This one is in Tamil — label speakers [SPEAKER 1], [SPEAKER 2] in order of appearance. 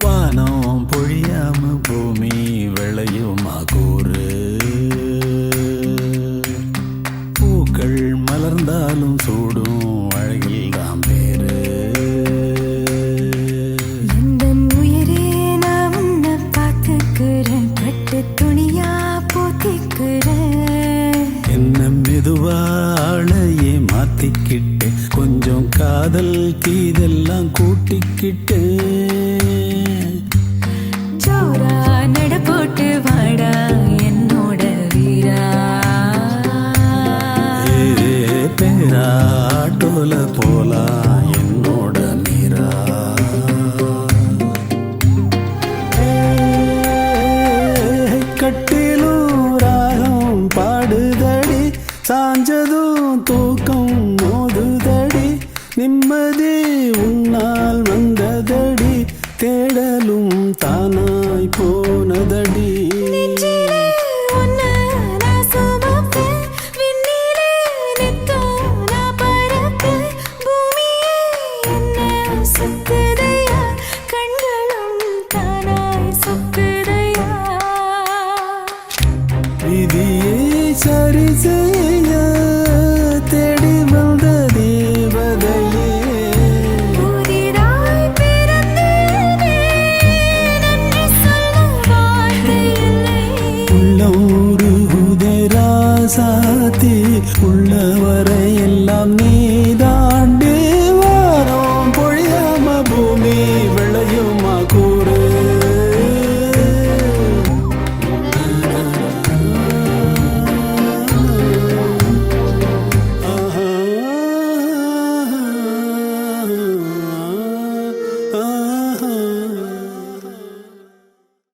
[SPEAKER 1] வானம் பொழியாம பூமி விளையுமா கூறு, பூக்கள் மலர்ந்தாலும் சூடும் அழகில் தான் பேரு.
[SPEAKER 2] இந்த உயிரே நான் உன்னை பார்த்துக்கிறேன், பட்டு துணியா போத்திக்கிறேன்.
[SPEAKER 1] என்ன மெதுவாளையே மாத்திக்கிட்டேன், கொஞ்சம் காதல் தீதெல்லாம் கூட்டிக்கிட்டேன்.
[SPEAKER 2] ஜோரா நட போட்டு வாடா என்னோட வீரா,
[SPEAKER 1] பேரா ஆட்டோல போலாம் என்னோட மீரா. கட்டிலும் ராகம் பாடுதடி, சாஞ்சதும் தூக்கம் மோதுதடி, நிம்மதி உன்னால் வந்ததடி, தேடலும் தானாய் போனதடி.
[SPEAKER 2] நெஞ்சிலே உன்னை நான் சுமப்பேன், விண்ணிலே நித்தம் நான் பறப்பேன். பூமியே என்னை சுத்துதையா, கண்களும் தானாய் சொக்குதையா.
[SPEAKER 1] விதியை சரி செய்ய தேடி வந்த தேவதையே,
[SPEAKER 2] புதிதாய் பிறந்தேனே, நன்றி சொல்ல வார்த்தை இல்லை.
[SPEAKER 1] உள்ளம் உருகுதே ராசாத்தி, உள்ளவரை எல்லாம் நீ